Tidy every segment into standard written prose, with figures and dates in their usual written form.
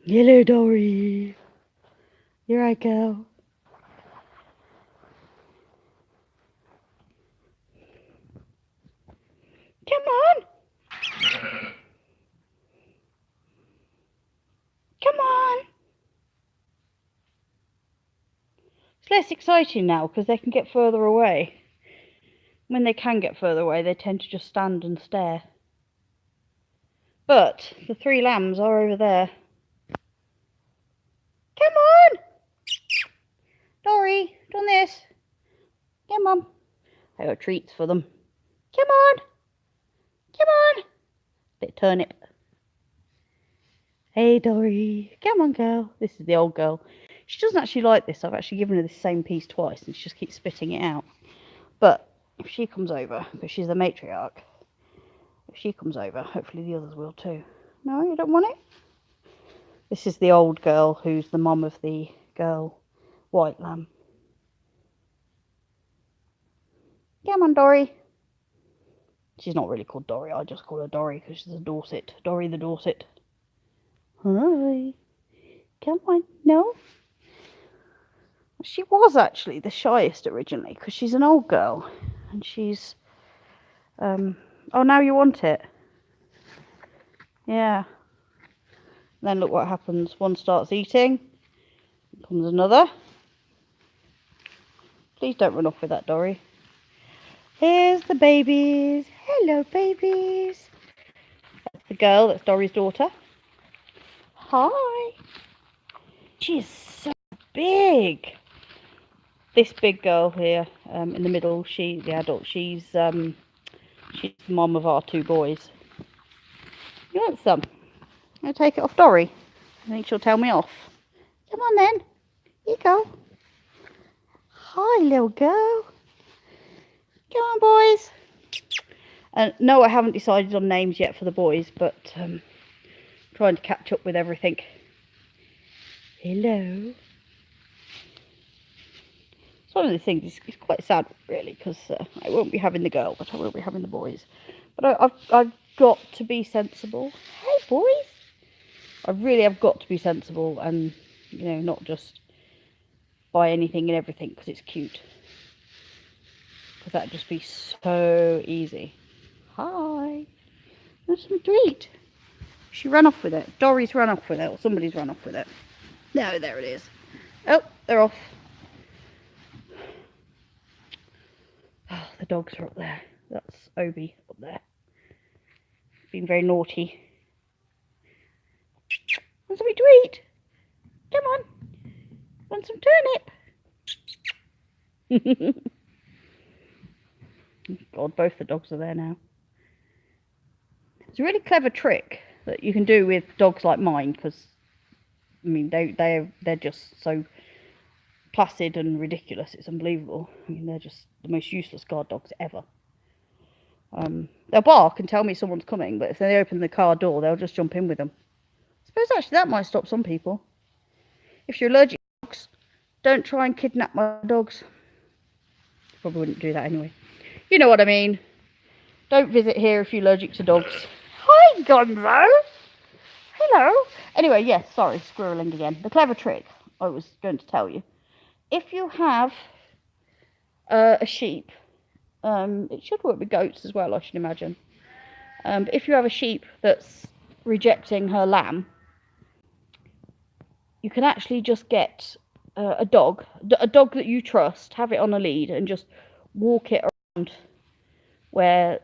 Hello, Dory. Here I go. Come on. Come on. It's less exciting now because they can get further away. When they can get further away, they tend to just stand and stare. But the 3 lambs are over there. Come on! Dory, done this. Come on. I got treats for them. Come on! Come on! Bit of turnip. Hey, Dory. Come on, girl. This is the old girl. She doesn't actually like this. I've actually given her the same piece twice and she just keeps spitting it out. But if she comes over, because she's the matriarch, if she comes over, hopefully the others will too. No, you don't want it? This is the old girl who's the mum of the girl white lamb. Come on, Dory. She's not really called Dory. I just call her Dory because she's a Dorset. Dory the Dorset. Hi. Come on. No? She was actually the shyest originally because she's an old girl. And she's... oh, now you want it? Yeah. And then look what happens. One starts eating. Comes another. Please don't run off with that, Dory. Here's the babies. Hello, babies. That's the girl. That's Dory's daughter. Hi. She is so big. This big girl here, in the middle, she's the adult. She's the mum of our 2 boys. You want some? I'm going to take it off Dory. I think she'll tell me off. Come on then. Here you go. Hi, little girl. Come on, boys. No, I haven't decided on names yet for the boys, but trying to catch up with everything. Hello. It's one of the things, it's quite sad, really, because I won't be having the girl, but I will be having the boys. But I've got to be sensible. Hey, boys. I really have got to be sensible and, you know, not just buy anything and everything because it's cute. Because that'd just be so easy. Hi. There's some to eat. She ran off with it. Dory's run off with it, or somebody's run off with it. No, there it is. Oh, they're off. Oh, the dogs are up there. That's Obi up there. Being very naughty. Want something to eat? Come on. Want some turnip? God, both the dogs are there now. It's a really clever trick that you can do with dogs like mine, because I mean they're just so placid and ridiculous. It's unbelievable. I mean, they're just the most useless guard dogs ever. They'll bark and tell me someone's coming, but if they open the car door, they'll just jump in with them. I suppose actually that might stop some people. If you're allergic to dogs, don't try and kidnap my dogs. Probably wouldn't do that anyway. You know what I mean. Don't visit here if you're allergic to dogs. Hi, Gonzo. Hello. Anyway, yes, sorry, squirreling again. The clever trick I was going to tell you. If you have a sheep, it should work with goats as well, I should imagine. But if you have a sheep that's rejecting her lamb, you can actually just get a dog that you trust, have it on a lead, and just walk it around where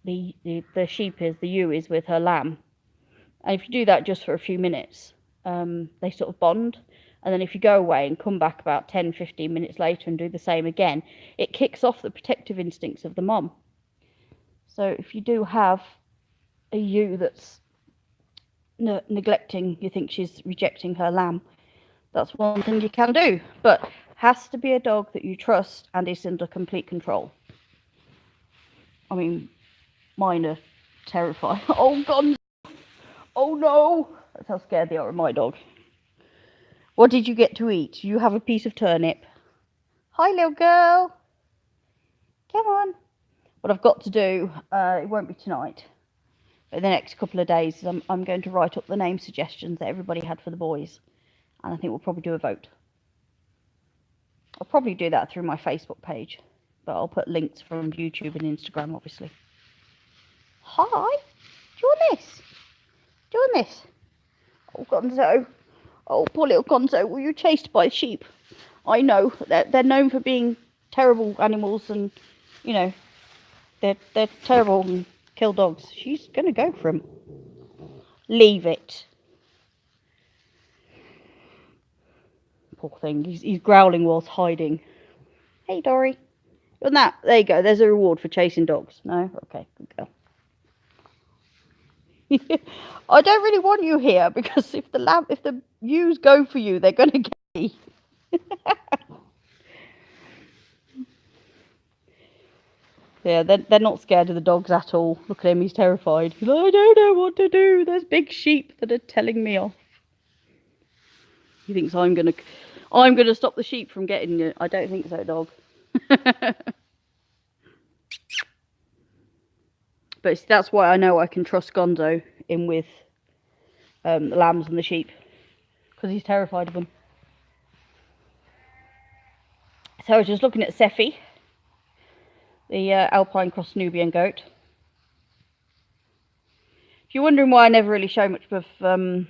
the sheep is, the ewe is with her lamb. And if you do that just for a few minutes, they sort of bond. And then if you go away and come back about 10-15 minutes later and do the same again, it kicks off the protective instincts of the mom. So if you do have a ewe that's neglecting, you think she's rejecting her lamb, that's one thing you can do. But has to be a dog that you trust and is under complete control. I mean, mine are terrifying. Oh, God. Oh, no. That's how scared they are of my dog. What did you get to eat? You have a piece of turnip. Hi, little girl. Come on. What I've got to do, it won't be tonight, but in the next couple of days, is I'm going to write up the name suggestions that everybody had for the boys. And I think we'll probably do a vote. I'll probably do that through my Facebook page, but I'll put links from YouTube and Instagram, obviously. Hi, do you want this? Do you want this? Oh, Gonzo. Oh, poor little Gonzo. Were you chased by sheep? I know. They're known for being terrible animals and, you know, they're terrible and kill dogs. She's going to go for him. Leave it. Poor thing. He's growling whilst hiding. Hey, Dory. And that, there you go. There's a reward for chasing dogs. No? Okay, good girl. I don't really want you here because if the ewes go for you, they're going to get me. Yeah, they're not scared of the dogs at all. Look at him, he's terrified. He's like, I don't know what to do. There's big sheep that are telling me off. He thinks I'm gonna stop the sheep from getting you. I don't think so, dog. But that's why I know I can trust Gonzo in with the lambs and the sheep, because he's terrified of them. So I was just looking at Seffi, the Alpine Cross Nubian goat. If you're wondering why I never really show much of the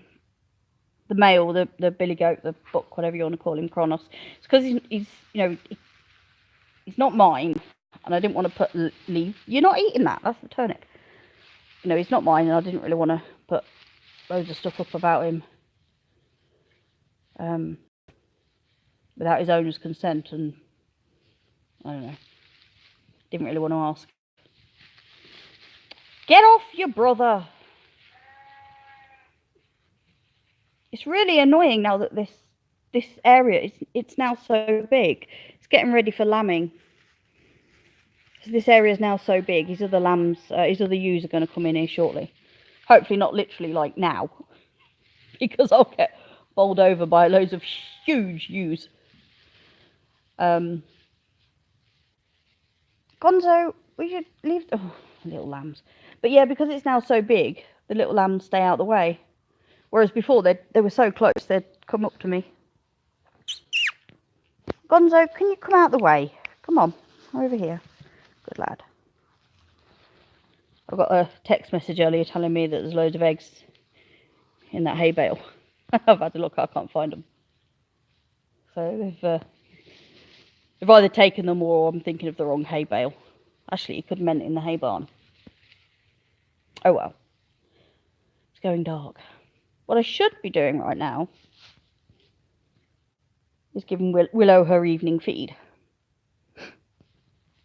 male, the billy goat, the buck, whatever you want to call him, Kronos, it's because he's he's not mine, and I didn't want to put leave. You're not eating that. That's the turnip. He's not mine, and I didn't really want to put loads of stuff up about him without his owner's consent, and I don't know. Didn't really want to ask. Get off your brother. It's really annoying now that this area it's now so big. It's getting ready for lambing. So this area is now so big. His other ewes are going to come in here shortly. Hopefully not literally like now, because I'll get bowled over by loads of huge ewes. Gonzo, we should leave. Oh, little lambs. But yeah, because it's now so big, the little lambs stay out of the way. Whereas before they were so close, they'd come up to me. Gonzo, can you come out the way? Come on, over here. Good lad. I got a text message earlier telling me that there's loads of eggs in that hay bale. I've had to look, I can't find them. So they've either taken them or I'm thinking of the wrong hay bale. Actually, you could have meant in the hay barn. Oh well. It's going dark. What I should be doing right now is giving Willow her evening feed.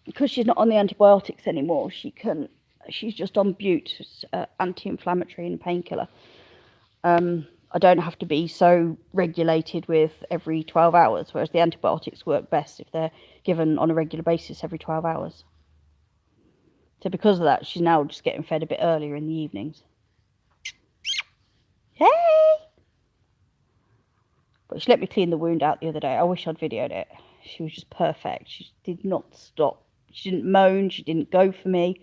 Because she's not on the antibiotics anymore, she's just on Bute, anti-inflammatory and painkiller. I don't have to be so regulated with every 12 hours, whereas the antibiotics work best if they're given on a regular basis every 12 hours. So because of that, she's now just getting fed a bit earlier in the evenings. Hey! But she let me clean the wound out the other day. I wish I'd videoed it. She was just perfect. She did not stop. She didn't moan. She didn't go for me.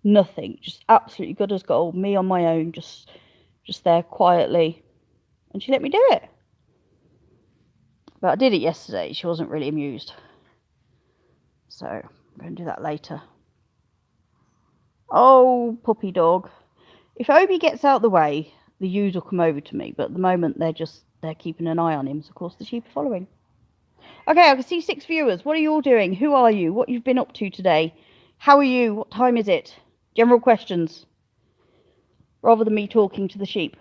Nothing. Just absolutely good as gold. Me on my own, just there quietly. And she let me do it. But I did it yesterday. She wasn't really amused. So I'm going to do that later. Oh, puppy dog. If Obi gets out of the way, the ewes will come over to me. But at the moment, they're keeping an eye on him. So of course, the sheep are following. Okay, I can see 6 viewers. What are you all doing? Who are you? What you've been up to today? How are you? What time is it? General questions. Rather than me talking to the sheep.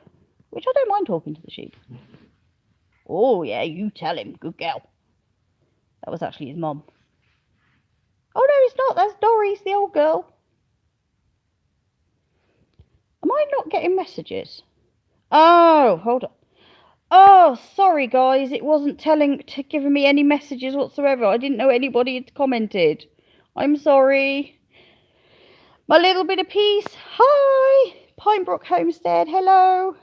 Which I don't mind talking to the sheep. Oh, yeah, you tell him. Good girl. That was actually his mum. Oh, no, it's not. That's Doris, the old girl. Am I not getting messages? Oh, hold on. Oh, sorry, guys. It wasn't giving me any messages whatsoever. I didn't know anybody had commented. I'm sorry. My little bit of peace. Hi. Pinebrook Homestead. Hello.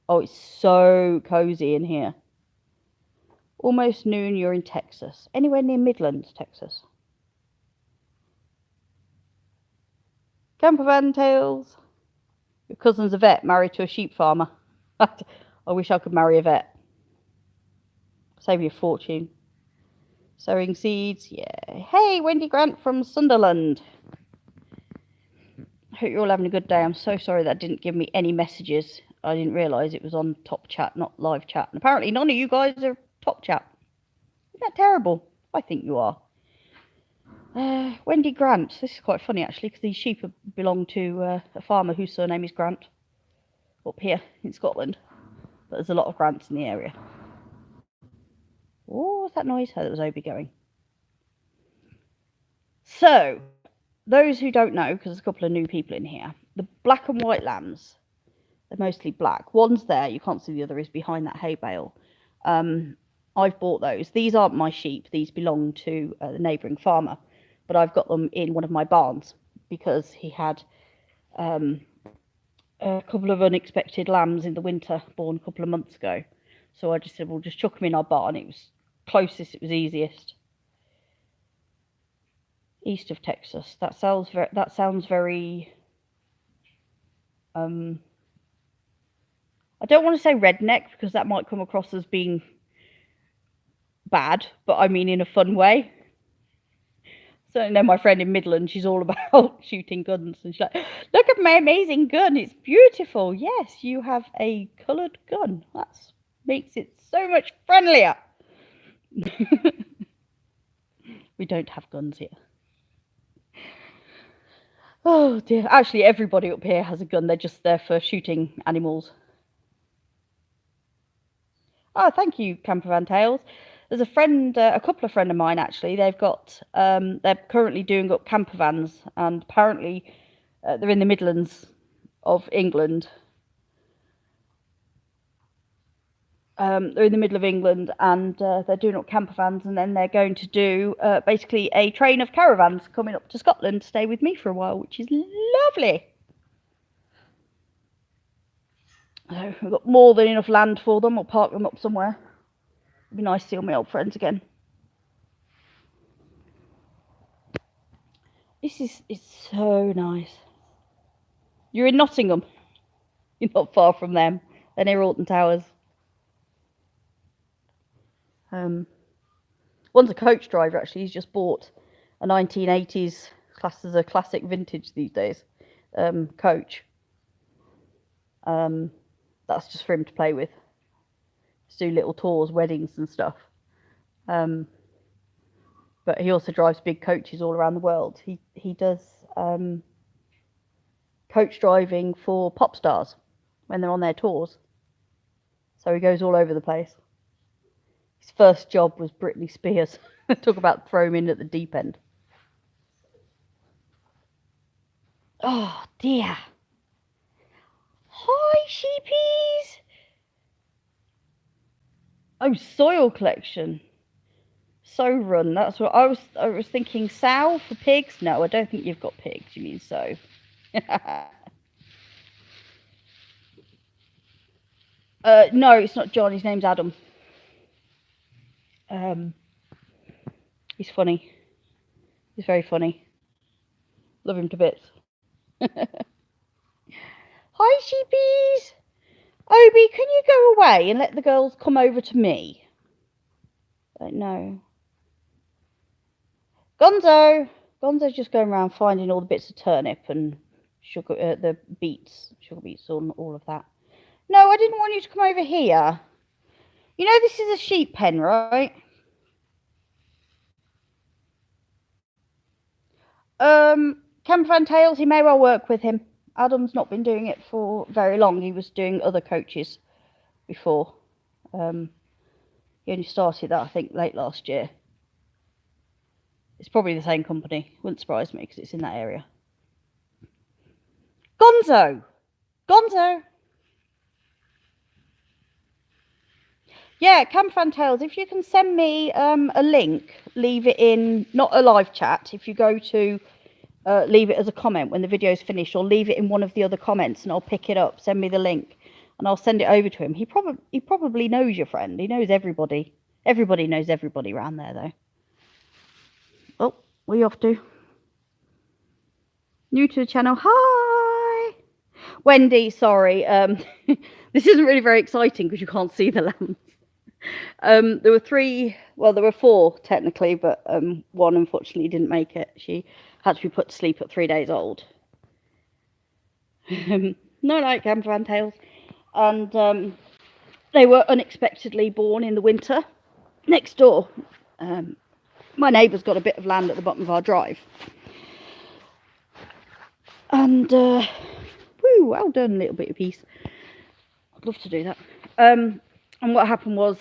Oh, it's so cozy in here. Almost noon, you're in Texas. Anywhere near Midlands, Texas. Campervan tales. Your cousin's a vet, married to a sheep farmer. I wish I could marry a vet. Save you a fortune. Sowing seeds, yeah. Hey, Wendy Grant from Sunderland. Hope you're all having a good day. I'm so sorry that didn't give me any messages. I didn't realise it was on top chat, not live chat. And apparently none of you guys are top chat. Isn't that terrible? I think you are. Wendy Grant. This is quite funny actually, because these sheep belong to a farmer whose surname is Grant up here in Scotland. But there's a lot of Grants in the area. Oh, what's that noise? Oh, that was Obi going. So, those who don't know, because there's a couple of new people in here, the black and white lambs, they're mostly black. One's there, you can't see the other, is behind that hay bale. I've bought those. These aren't my sheep, these belong to the neighbouring farmer, but I've got them in one of my barns because he had a couple of unexpected lambs in the winter born a couple of months ago. So I just said, we'll just chuck them in our barn. It was closest, it was easiest. East of Texas. That sounds very I don't want to say redneck because that might come across as being bad, but I mean in a fun way. So now my friend in Midland, she's all about shooting guns, and she's like, look at my amazing gun, it's beautiful. Yes, you have a coloured gun. That makes it so much friendlier. We don't have guns here. Oh dear, actually everybody up here has a gun, they're just there for shooting animals. Oh, thank you, Campervan Tales. There's a friend, a couple of friends of mine actually, they've got, they're currently doing up campervans, and apparently they're in the Midlands of England. They're in the middle of England, and they're doing up campervans, and then they're going to do basically a train of caravans coming up to Scotland to stay with me for a while, which is lovely. So we've got more than enough land for them. I'll park them up somewhere. It'd be nice to see all my old friends again. It's so nice. You're in Nottingham. You're not far from them. They're near Alton Towers. One's a coach driver actually. He's just bought a 1980s, classed as a classic vintage these days, coach. That's just for him to play with. Just do little tours, weddings and stuff. But he also drives big coaches all around the world. He does coach driving for pop stars when they're on their tours. So he goes all over the place. His first job was Britney Spears. Talk about throw him in at the deep end. Oh dear. Hi, sheepies. Oh, soil collection. Sow run. That's what I was thinking. Sow for pigs? No, I don't think you've got pigs. You mean sow. No, it's not John. His name's Adam. He's funny. He's very funny. Love him to bits. Hi, sheepies. Obi, can you go away and let the girls come over to me? No. Gonzo's just going around finding all the bits of turnip and sugar, the sugar beets, and all of that. No, I didn't want you to come over here. You know this is a sheep pen, right? Campervan Tales, he may well work with him. Adam's not been doing it for very long. He was doing other coaches before. He only started that, I think, late last year. It's probably the same company. Wouldn't surprise me because it's in that area. Gonzo! Yeah, Campervan Tales, if you can send me a link, leave it in, not a live chat, if you go to leave it as a comment when the video's finished, or leave it in one of the other comments and I'll pick it up, send me the link and I'll send it over to him. He probably knows your friend. He knows everybody. Everybody knows everybody around there though. Oh, where are you off to? New to the channel. Hi, Wendy. Sorry, this isn't really very exciting because you can't see the lambs. There were three. Well, there were four technically, but one unfortunately didn't make it. She had to be put to sleep at 3 days old. No, like camper tails, and they were unexpectedly born in the winter next door. My neighbour's got a bit of land at the bottom of our drive, and woo, well done, little bit of piece. I'd love to do that. And what happened was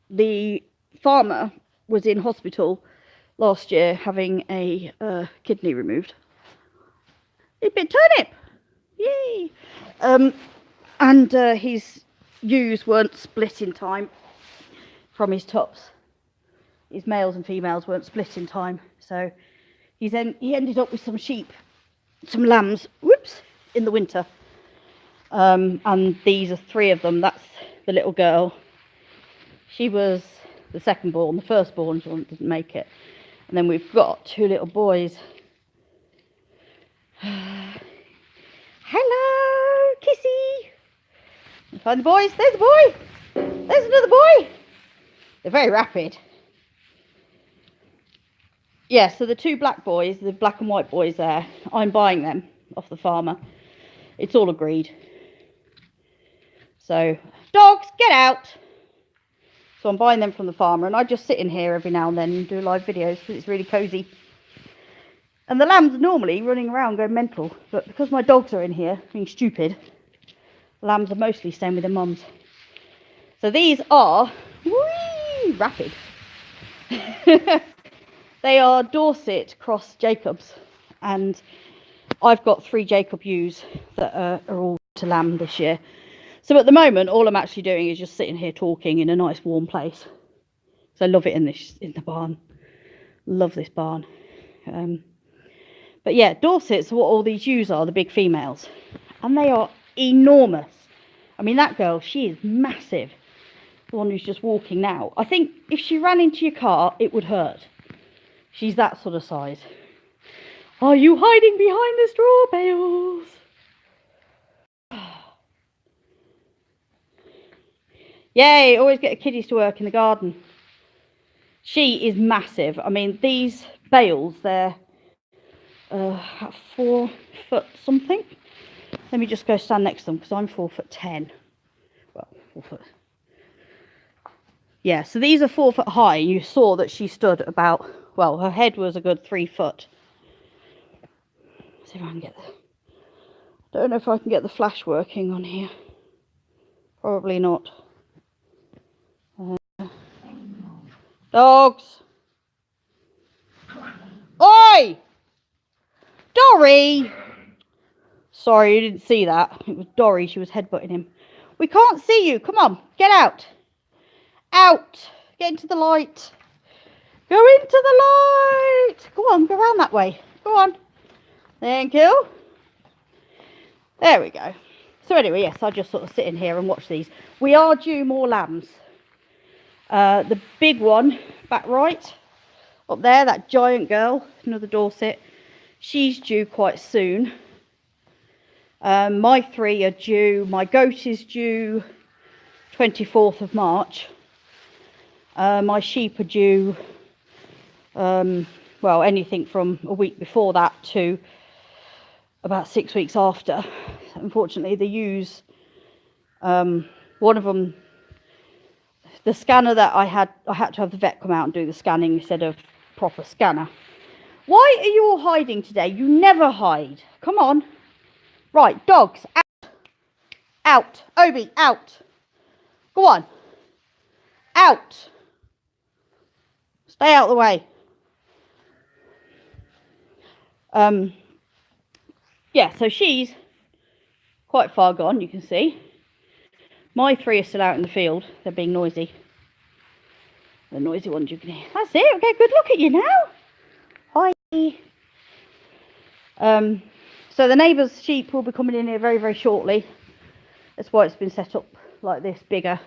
the farmer was in hospital last year having a kidney removed. A bit turnip, yay! And his ewes weren't split in time from his tops. His males and females weren't split in time, so he ended up with some sheep, some lambs, whoops, in the winter. And these are three of them. That's the little girl. She was the second born. The first born didn't make it. And then we've got two little boys. Hello, Kissy. Find the boys. There's a boy. There's another boy. They're very rapid. Yeah, so the two black boys, the black and white boys there, I'm buying them off the farmer. It's all agreed. So, dogs, get out. So I'm buying them from the farmer, and I just sit in here every now and then and do live videos because it's really cosy. And the lambs are normally running around going mental, but because my dogs are in here being stupid, the lambs are mostly staying with their mums. So these are rapid. They are Dorset cross Jacobs, and I've got 3 Jacob ewes that are all to lamb this year. So at the moment, all I'm actually doing is just sitting here talking in a nice warm place. So I love it in the barn. Love this barn. But yeah, Dorsets are what all these ewes are, the big females, and they are enormous. I mean, that girl, she is massive. The one who's just walking now. I think if she ran into your car, it would hurt. She's that sort of size. Are you hiding behind the straw bales? Yay, always get the kiddies to work in the garden. She is massive. I mean, these bales, they're 4 foot something. Let me just go stand next to them because I'm 4'10". Well, 4 foot. Yeah, so these are 4 foot high. You saw that she stood about, well, her head was a good 3 foot. Let's see if I can get the, don't know if I can get the flash working on here. Probably not. Dogs. Oi! Dory! Sorry, you didn't see that. It was Dory. She was headbutting him. We can't see you. Come on, get out. Out. Get into the light. Go into the light. Go on, go around that way. Go on. Thank you. There we go. So anyway, yes, I just sort of sit in here and watch these. We are due more lambs. The big one, back right, up there, that giant girl, another Dorset, she's due quite soon. My 3 are due. My goat is due 24th of March. My sheep are due, well, anything from a week before that to about 6 weeks after. Unfortunately, the ewes, one of them, the scanner that I had to have the vet come out and do the scanning instead of proper scanner. Why are you all hiding today? You never hide. Come on. Right, dogs, out. Out. Obi, out. Go on. Out. Stay out of the way. Yeah, so she's quite far gone, you can see. My 3 are still out in the field. They're being noisy. The noisy ones you can hear. That's it. Okay, good look at you now. Hi. So the neighbour's sheep will be coming in here very, very shortly. That's why it's been set up like this, bigger.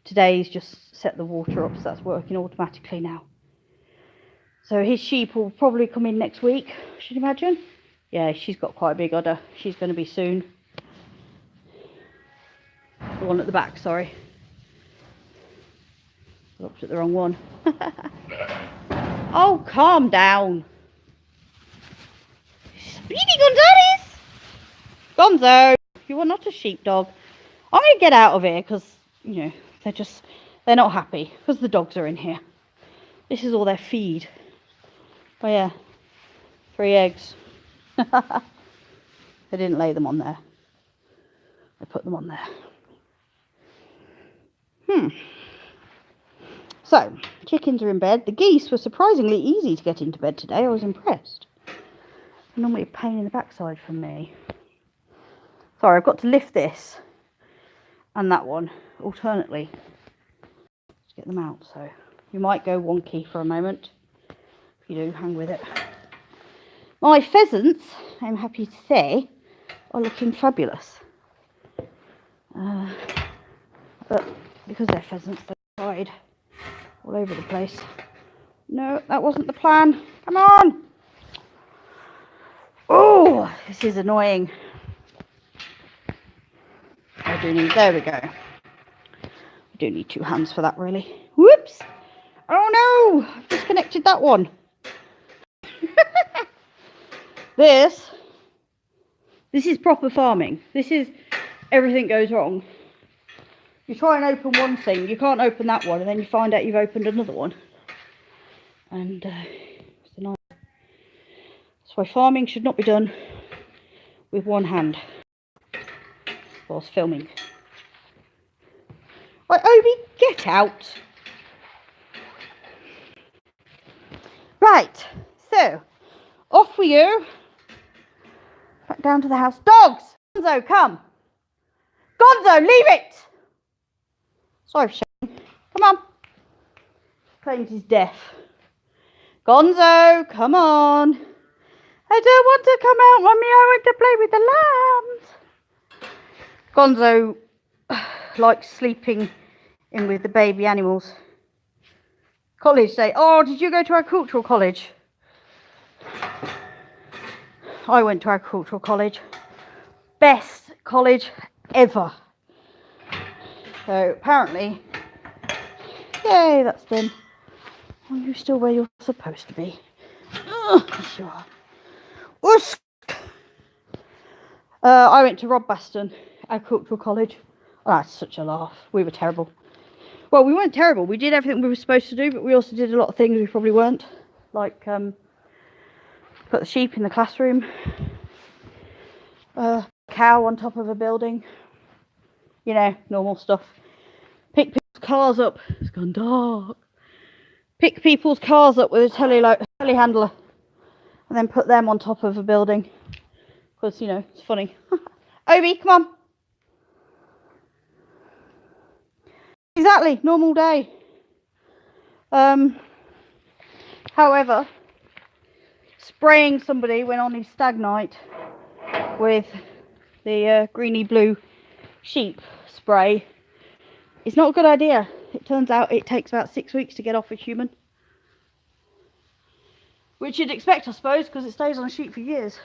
Today's just set the water up, so that's working automatically now. So his sheep will probably come in next week, I should imagine. Yeah, she's got quite a big udder. She's going to be soon. The one at the back, sorry. I looked at the wrong one. Oh, calm down. Speedy Gonzales! Gonzo, you are not a sheepdog. I'm going to get out of here because, you know, they're not happy because the dogs are in here. This is all their feed. Oh yeah, 3 eggs. They didn't lay them on there. I put them on there. So, chickens are in bed. The geese were surprisingly easy to get into bed today. I was impressed. Normally a pain in the backside for me. Sorry, I've got to lift this and that one alternately to get them out. So you might go wonky for a moment. If you do, hang with it. My pheasants, I'm happy to say, are looking fabulous. But because they're pheasants, they died all over the place. No, that wasn't the plan. Come on! Oh, this is annoying. I do need, there we go. I do need 2 hands for that, really. Whoops! Oh no! I've disconnected that one. This is proper farming. This is everything goes wrong. You try and open one thing, you can't open that one, and then you find out you've opened another one. And it's annoying. That's why farming should not be done with one hand whilst filming. Right, Obi, get out. Right, so off we go. Back down to the house. Dogs! Gonzo, come. Gonzo, leave it! Sorry, Shane. Come on. Claims he's deaf. Gonzo, come on. I don't want to come out, Mummy. I want to play with the lambs. Gonzo likes sleeping in with the baby animals. College day. Oh, did you go to agricultural college? I went to agricultural college. Best college ever. So apparently, yay, that's done. Are you still where you're supposed to be? Yes, you are. Usk! I went to Robaston Agricultural College. Oh, that's such a laugh. We were terrible. Well, we weren't terrible. We did everything we were supposed to do, but we also did a lot of things we probably weren't. Like put the sheep in the classroom. Cow on top of a building. You know, normal stuff. Pick people's cars up. It's gone dark. Pick people's cars up with a telehandler. And then put them on top of a building. Because, you know, it's funny. Obi, come on. Exactly, normal day. However, spraying somebody when on his stag night with the greeny blue sheep spray is not a good idea. It turns out it takes about 6 weeks to get off a human. Which you'd expect, I suppose, because it stays on a sheep for years.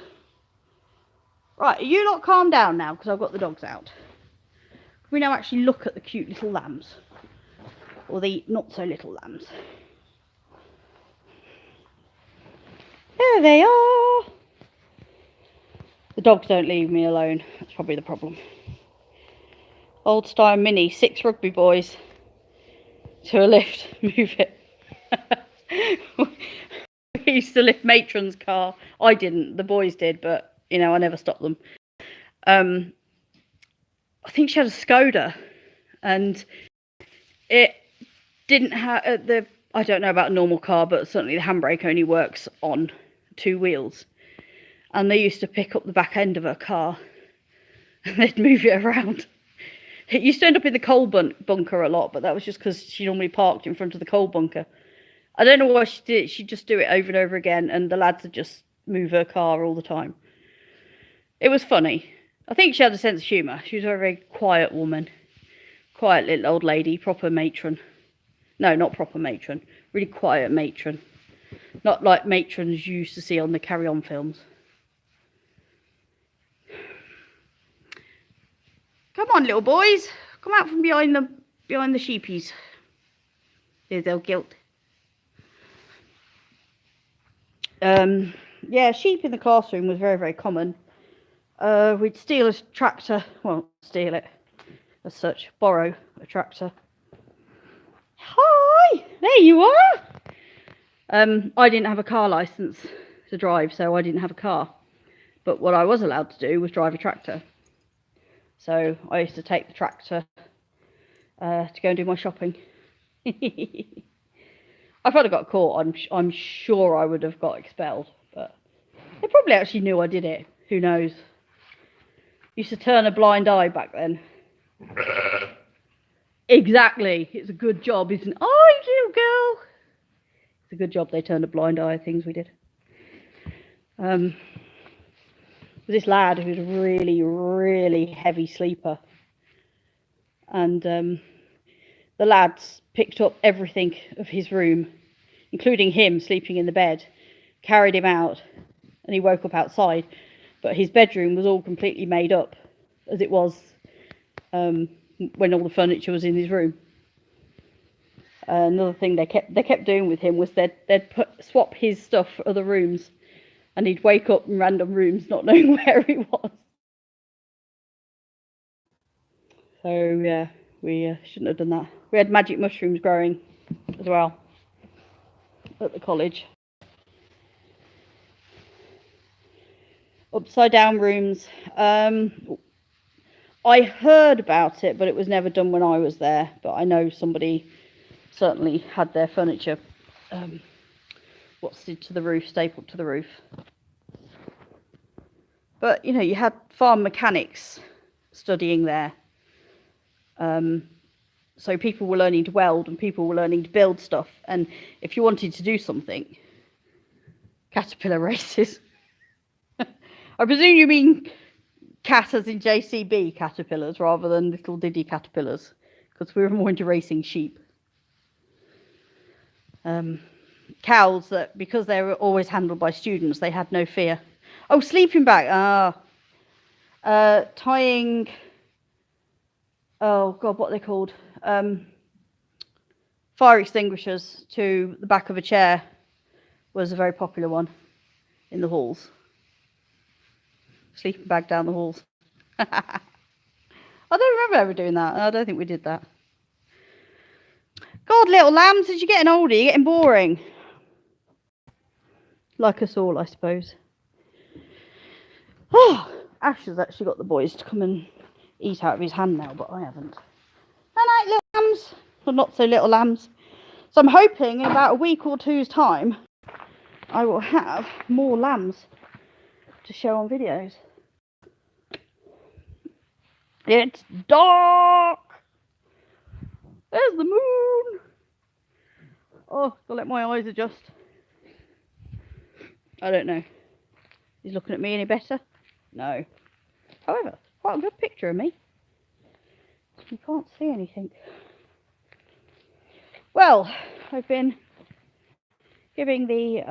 Right, are you not calm down now because I've got the dogs out? We now actually look at the cute little lambs. Or the not so little lambs. There they are. The dogs don't leave me alone. That's probably the problem. Old style mini, 6 rugby boys. To a lift. Move it. We used to lift Matron's car. I didn't. The boys did, but, you know, I never stopped them. I think she had a Skoda. And it didn't have I don't know about a normal car, but certainly the handbrake only works on 2 wheels. And they used to pick up the back end of her car and they'd move it around. It used to end up in the coal bunker a lot, but that was just because she normally parked in front of the coal bunker. I don't know why she did it. She'd just do it over and over again, and the lads would just move her car all the time. It was funny. I think she had a sense of humour. She was a very quiet woman. Quiet little old lady, proper matron. No, not proper matron. Really quiet matron. Not like matrons you used to see on the Carry On films. Come on, little boys. Come out from behind the sheepies. There's their guilt. Yeah, sheep in the classroom was very, very common. We'd steal a tractor. Well, steal it as such. Borrow a tractor. Hi! There you are! I didn't have a car licence to drive, so I didn't have a car. But what I was allowed to do was drive a tractor. So I used to take the tractor to go and do my shopping. If I'd have got caught, I'm sure I would have got expelled. But they probably actually knew I did it. Who knows? Used to turn a blind eye back then. Exactly. It's a good job, isn't it? Oh, little girl. It's a good job they turned a blind eye at things we did. This lad who's a really, really heavy sleeper. And the lads picked up everything of his room, including him sleeping in the bed, carried him out, and he woke up outside. But his bedroom was all completely made up, as it was when all the furniture was in his room. Another thing they kept doing with him was they'd swap his stuff for other rooms, and he'd wake up in random rooms not knowing where he was. So yeah, we shouldn't have done that. We had magic mushrooms growing as well at the college. Upside down rooms. I heard about it, but it was never done when I was there. But I know somebody certainly had their furniture stapled to the roof. But you know, you had farm mechanics studying there. So people were learning to weld and people were learning to build stuff. And if you wanted to do something, caterpillar races. I presume you mean cat as in JCB caterpillars rather than little diddy caterpillars, because we were more into racing sheep. Cows, that because they were always handled by students, they had no fear. Oh, sleeping bag. Tying. Oh God, what are they called? Fire extinguishers to the back of a chair was a very popular one in the halls. Sleeping bag down the halls. I don't remember ever doing that. I don't think we did that. God, little lambs, as you're getting older, you're getting boring. Like us all, I suppose. Oh, Ash has actually got the boys to come and eat out of his hand now, but I haven't. Night, little lambs. Well, not so little lambs. So I'm hoping in about a week or two's time, I will have more lambs to show on videos. It's dark. There's the moon. Oh, gotta let my eyes adjust. I don't know. He's looking at me any better? No. However, quite a good picture of me. You can't see anything. Well, I've been giving the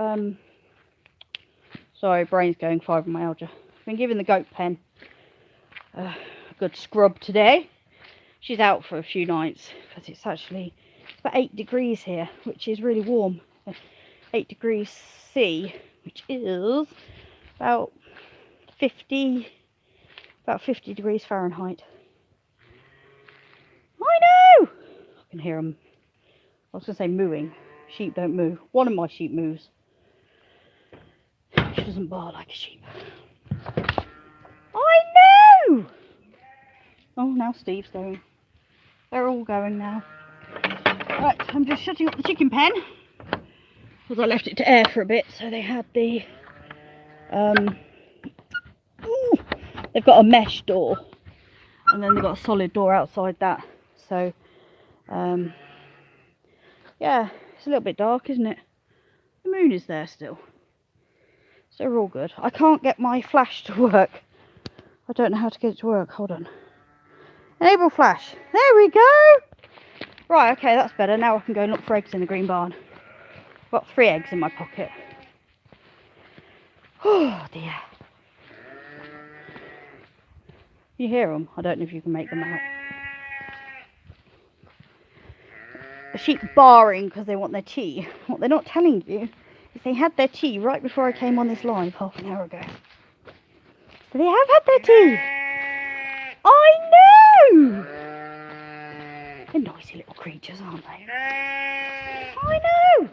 sorry, brain's going fibromyalgia. I've been giving the goat pen a good scrub today. She's out for a few nights because it's about 8 degrees here, which is really warm. 8 degrees C, which is about 50 degrees Fahrenheit. I know! I can hear them. I was going to say mooing. Sheep don't move. One of my sheep moves. She doesn't bar like a sheep. I know! Oh, now Steve's going. They're all going now. Right, I'm just shutting up the chicken pen because I left it to air for a bit, so they had the they've got a mesh door and then they've got a solid door outside that. So yeah, it's a little bit dark, isn't it? The moon is there still, so we're all good. I can't get my flash to work. I don't know how to get it to work. Hold on. Enable flash. There we go. Right, okay, that's better. Now I can go and look for eggs in the green barn. I've got 3 eggs in my pocket. Oh dear. You hear them? I don't know if you can make them out. The sheep barring because they want their tea. What they're not telling you is they had their tea right before I came on this live half an hour ago. So they have had their tea. I know! They're noisy little creatures, aren't they? I know!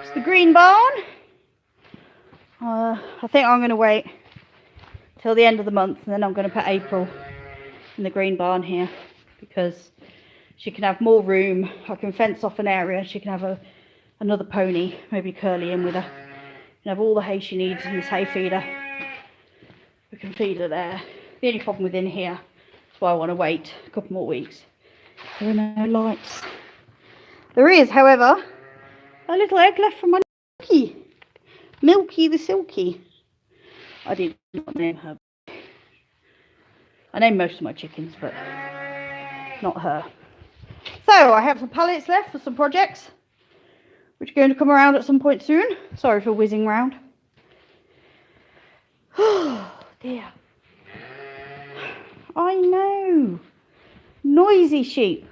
It's the green barn. I think I'm going to wait till the end of the month, and then I'm going to put April in the green barn here because she can have more room. I can fence off an area. She can have another pony, maybe Curly, in with her. And have all the hay she needs in this hay feeder. We can feed her there. The only problem within here, that's why I want to wait a couple more weeks. There are no lights. There is, however, a little egg left from my Milky. Milky the Silky. I did not name her. I named most of my chickens, but not her. So I have some pallets left for some projects, which are going to come around at some point soon. Sorry for whizzing round. Oh dear. I know. Noisy sheep.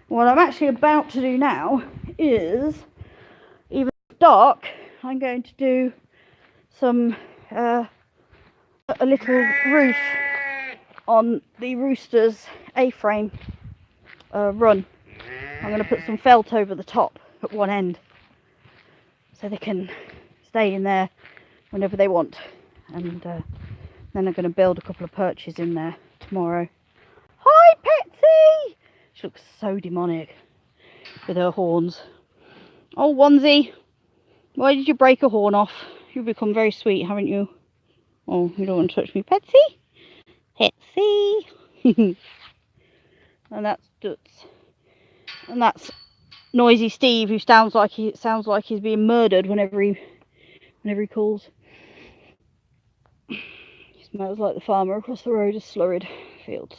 What I'm actually about to do now is, even if it's dark, I'm going to do some a little roof on the rooster's A-frame run. I'm going to put some felt over the top at one end so they can stay in there whenever they want, and then I'm going to build a couple of perches in there tomorrow. Hi Petsy! She looks so demonic with her horns. Oh Onesie, why did you break a horn off? You've become very sweet, haven't you? Oh, you don't want to touch me, Petsy? Petsy! And that's Dutz. And that's Noisy Steve, who sounds like he's being murdered whenever he calls. He smells like the farmer across the road has slurried fields.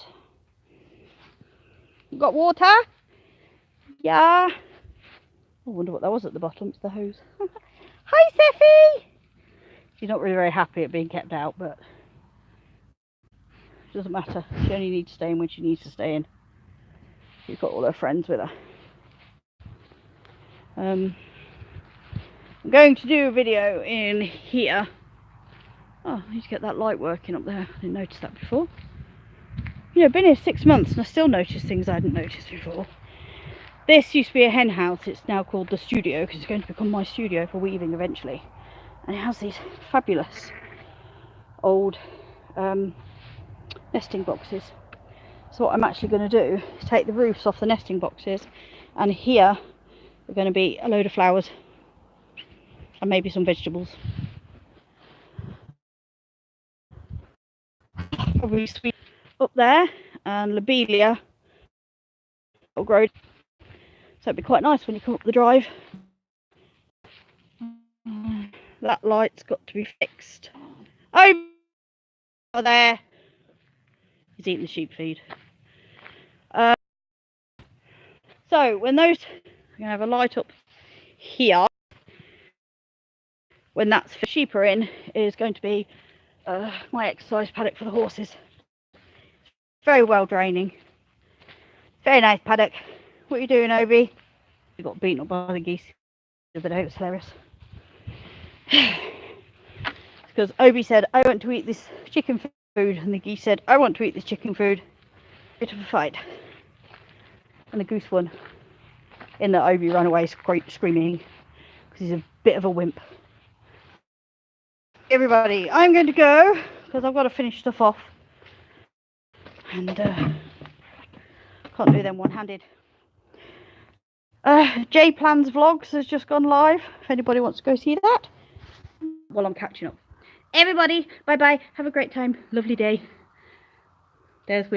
You got water? Yeah. I wonder what that was at the bottom. It's the hose. Hi, Seffie! She's not really very happy at being kept out, but it doesn't matter. She only needs to stay in when she needs to stay in. She's got all her friends with her. I'm going to do a video in here. Oh, I need to get that light working up there. I didn't notice that before. You know, I've been here 6 months and I still notice things I hadn't noticed before. This used to be a hen house. It's now called the studio because it's going to become my studio for weaving eventually. And it has these fabulous old nesting boxes. So what I'm actually going to do is take the roofs off the nesting boxes, and here are going to be a load of flowers and maybe some vegetables. Probably sweet up there, and lobelia will grow. So it'd be quite nice when you come up the drive. That light's got to be fixed. Oh, there. He's eating the sheep feed. So when those, I'm going to have a light up here. When that's for sheep are in, is going to be my exercise paddock for the horses. Very well draining. Very nice paddock. What are you doing, Obi? You got beaten up by the geese the other day. It was hilarious. Because Obi said, I want to eat this chicken food, and the geese said, I want to eat this chicken food. Bit of a fight. And the goose won. In that Obi ran away screaming because he's a bit of a wimp. Everybody, I'm going to go because I've got to finish stuff off, and can't do them one-handed. J Plans Vlogs has just gone live if anybody wants to go see that while I'm catching up. Everybody, bye bye, have a great time, lovely day. There's